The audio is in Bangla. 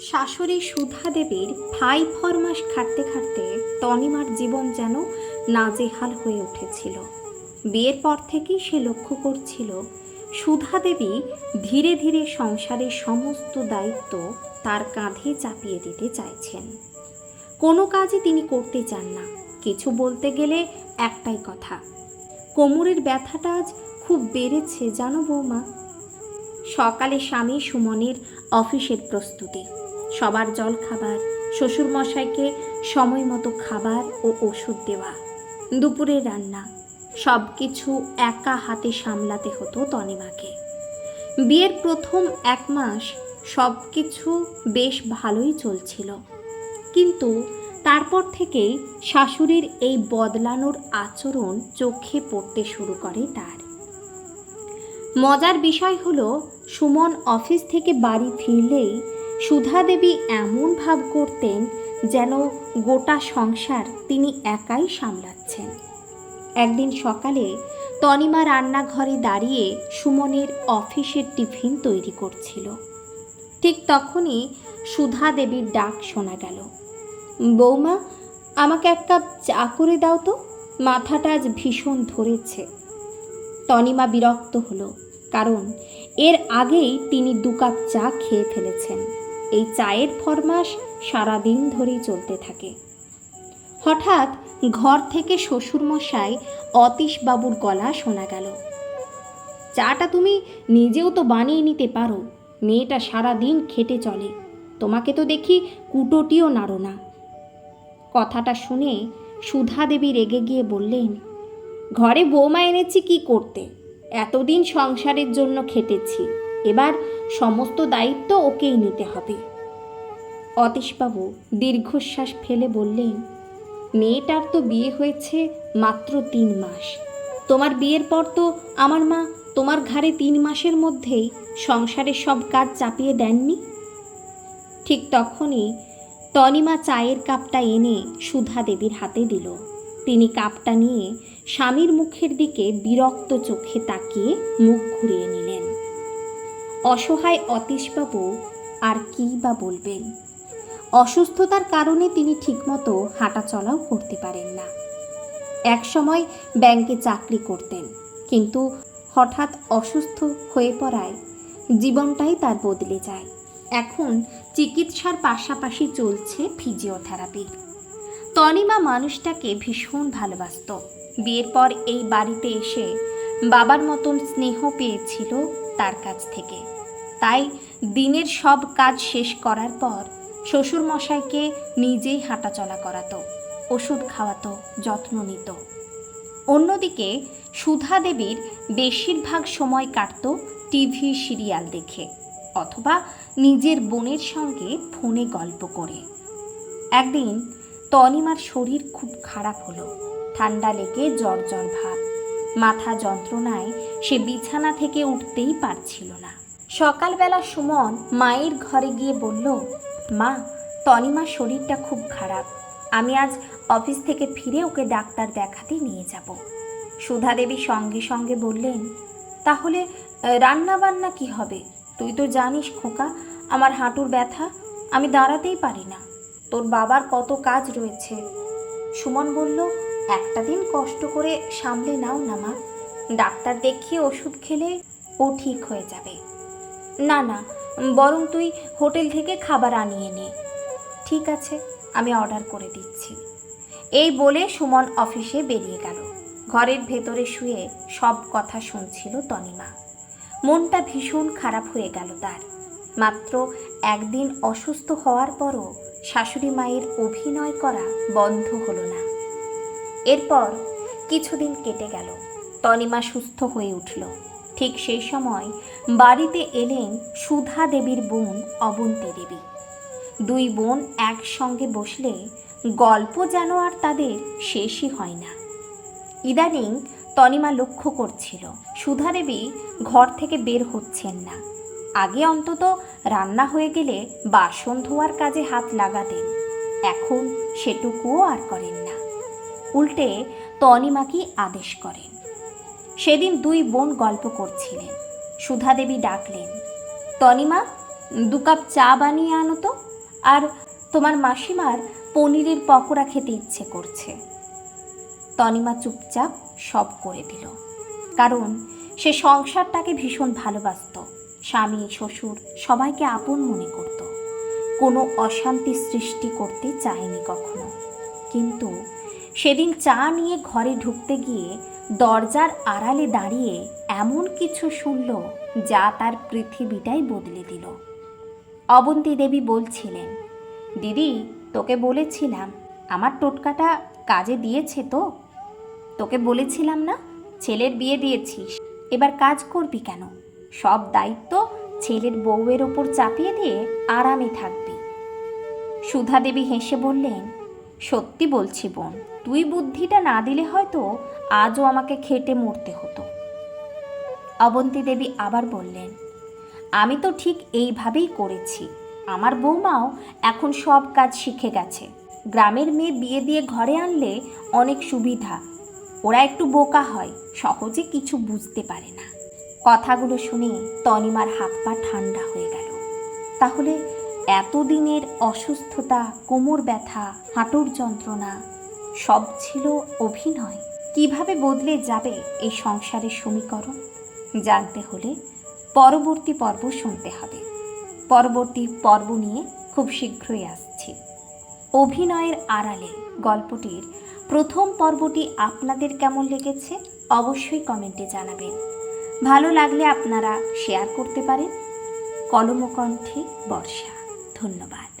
শাশুড়ি সুধা দেবীর ভাই ফরমাস খাটতে খাটতে তনিমার জীবন যেন নাজেহাল হয়ে উঠেছিল। বিয়ের পর থেকেই সে লক্ষ্য করছিল সুধা দেবী ধীরে ধীরে সংসারের সমস্ত দায়িত্ব তার কাঁধে চাপিয়ে দিতে চাইছেন। কোনো কাজই তিনি করতে চান না। কিছু বলতে গেলে একটাই কথা, কোমরের ব্যথাটা আজ খুব বেড়েছে জানো বৌমা। সকালে স্বামী সুমনের অফিসের প্রস্তুতি, সবার জল খাবার, শ্বশুরমশাইকে সময় মতো খাবার ও ওষুধ দেওয়া, দুপুরের রান্না, সব কিছু একা হাতে সামলাতে হতো তনিমাকে। বিয়ের প্রথম 1 মাস সব কিছু বেশ ভালোই চলছিল, কিন্তু তারপর থেকেই শাশুড়ির এই বদলানোর আচরণ চোখে পড়তে শুরু করে তার। মজার বিষয় হলো, সুমন অফিস থেকে বাড়ি ফিরলেই সুধা দেবী এমন ভাব করতেন যেন গোটা সংসার তিনি একাই সামলাচ্ছেন। একদিন সকালে তনিমা রান্নাঘরে দাঁড়িয়ে সুমনের অফিসের টিফিন তৈরি করছিল। ঠিক তখনই সুধা দেবীর ডাক শোনা গেল, বৌমা, আমাকে 1 কাপ চা করে দাও তো, মাথাটা আজ ভীষণ ধরেছে। তনিমা বিরক্ত হলো, কারণ এর আগেই তিনি 2 কাপ চা খেয়ে ফেলেছেন। এই চায়ের ফরমাস সারাদিন ধরেই চলতে থাকে। হঠাৎ ঘর থেকে শ্বশুরমশাই অতীশবাবুর গলা শোনা গেল, চাটা তুমি নিজেও তো বানিয়ে নিতে পারো, মেয়েটা সারাদিন খেটে চলে, তোমাকে তো দেখি কুটোটিও নাড়ো না। কথাটা শুনে সুধা দেবী রেগে গিয়ে বললেন, ঘরে বৌমা এনেছি কি করতে, এতদিন সংসারের জন্য খেটেছি, এবার সমস্ত দায়িত্ব ওকেই নিতে হবে। অতীশবাবু দীর্ঘশ্বাস ফেলে বললেন, মেয়েটার তো বিয়ে হয়েছে মাত্র 3 মাস। তোমার বিয়ের পর তো আমার মা তোমার ঘাড়ে 3 মাসের মধ্যেই সংসারের সব কাজ চাপিয়ে দেননি। ঠিক তখনই তনিমা চায়ের কাপটা এনে সুধা দেবীর হাতে দিল। তিনি কাপটা নিয়ে স্বামীর মুখের দিকে বিরক্ত চোখে তাকিয়ে মুখ ঘুরিয়ে নিলেন। অসহায় অতীশবাবু আর কী বা বলবেন। অসুস্থতার কারণে তিনি ঠিকমতো হাঁটাচলাও করতে পারেন না। একসময় ব্যাংকে চাকরি করতেন, কিন্তু হঠাৎ অসুস্থ হয়ে পড়ায় জীবনটাই তার বদলে যায়। এখন চিকিৎসার পাশাপাশি চলছে ফিজিওথেরাপি। তনিমা মানুষটাকে ভীষণ ভালোবাসত। বিয়ের পর এই বাড়িতে এসে বাবার মতন স্নেহ পেয়েছিল তার কাছ থেকে। তাই দিনের সব কাজ শেষ করার পর শ্বশুরমশাইকে নিজেই হাঁটাচলা করাতো, ওষুধ খাওয়াতো, যত্ন নিত। অন্যদিকে সুধা দেবীর বেশিরভাগ সময় কাটতো টিভি সিরিয়াল দেখে অথবা নিজের বোনের সঙ্গে ফোনে গল্প করে। একদিন তনিমার শরীর খুব খারাপ হলো, ঠান্ডা লেগে জ্বর জ্বর ভাব, মাথা যন্ত্রণায় সে বিছানা থেকে উঠতেই পারছিল না। সকালবেলা সুমন মায়ের ঘরে গিয়ে বলল, মা, তনিমার শরীরটা খুব খারাপ, আমি আজ অফিস থেকে ফিরে ওকে ডাক্তার দেখাতে নিয়ে যাব। সুধা দেবী সঙ্গে সঙ্গে বললেন, তাহলে রান্না বান্না কি হবে? তুই তো জানিস খোকা, আমার হাঁটুর ব্যথা, আমি দাঁড়াতেই পারি না, তোর বাবার কত কাজ রয়েছে। সুমন বলল, একটা দিন কষ্ট করে সামলে নাও না মা, ডাক্তার দেখিয়ে ওষুধ খেলে ও ঠিক হয়ে যাবে। না না, বরং তুই হোটেল থেকে খাবার আনিয়ে নে। ঠিক আছে, আমি অর্ডার করে দিচ্ছি। এই বলে সুমন অফিসে বেরিয়ে গেল। ঘরের ভেতরে শুয়ে সব কথা শুনছিল তনিমা। মনটা ভীষণ খারাপ হয়ে গেল তার। মাত্র একদিন অসুস্থ হওয়ার পরও শাশুড়ি মায়ের অভিনয় করা বন্ধ হলো না। এরপর কিছুদিন কেটে গেল, তনিমা সুস্থ হয়ে উঠল। ঠিক সেই সময় বাড়িতে এলেন সুধা দেবীর বোন অবন্তী দেবী। 2 বোন একসঙ্গে বসলে গল্প যেন আর তাদের শেষই হয় না। ইদানিং তনিমা লক্ষ্য করছিল সুধা দেবী ঘর থেকে বের হচ্ছেন না। আগে অন্তত রান্না হয়ে গেলে বাসন ধোয়ার কাজে হাত লাগাতেন, এখন সেটুকুও আর করেন না। উল্টে তনিমাকে আদেশ করেন। সেদিন 2 বোন গল্প করছিলেন। সুধা দেবী ডাকলেন, তনিমা, 2 কাপ চা বানিয়ে আনো তো। আর তোমার মাসিমার পনিরের পকোড়া খেতে ইচ্ছে করছে। তনিমা চুপচাপ সব করে দিল, কারণ সে সংসারটাকে ভীষণ ভালোবাসত। স্বামী শ্বশুর সবাইকে আপন মনে করত, কোনো অশান্তি সৃষ্টি করতে চায়নি কখনো। কিন্তু সেদিন চা নিয়ে ঘরে ঢুকতে গিয়ে দরজার আড়ালে দাঁড়িয়ে এমন কিছু শুনল যা তার পৃথিবীটাই বদলে দিল। অবন্তী দেবী বলছিলেন, দিদি তোকে বলেছিলাম আমার টোটকাটা কাজে দিয়েছে তো? তোকে বলেছিলাম না ছেলের বিয়ে দিয়েছিস, এবার কাজ করবি কেন? সব দায়িত্ব ছেলের বউয়ের ওপর চাপিয়ে দিয়ে আরামে থাকবি। সুধা দেবী হেসে বললেন, সত্যি বলছি বোন, তুই বুদ্ধিটা না দিলে হয়তো আজও আমাকে খেটে মরতে হতো। অবন্তী দেবী আবার বললেন, আমি তো ঠিক এইভাবেই করেছি। আমার বৌমাও এখন সব কাজ শিখে গেছে। গ্রামের মেয়ে বিয়ে দিয়ে ঘরে আনলে অনেক সুবিধা। ওরা একটু বোকা হয়, সহজে কিছু বুঝতে পারে না। কথাগুলো শুনে তনিমার হাত পা ঠান্ডা হয়ে গেল। তাহলে এতদিনের অসুস্থতা, কোমর ব্যথা, হাঁটুর যন্ত্রণা সব ছিল অভিনয়? কিভাবে বদলে যাবে এই সংসারের সমীকরণ জানতে হলে পরবর্তী পর্ব শুনতে হবে। পরবর্তী পর্ব নিয়ে খুব শীঘ্রই আসছি। অভিনয়ের আড়ালে গল্পটির প্রথম পর্বটি আপনাদের কেমন লেগেছে অবশ্যই কমেন্টে জানাবেন। ভালো লাগলে আপনারা শেয়ার করতে পারেন। কলমকণ্ঠে বর্ষা। ধন্যবাদ।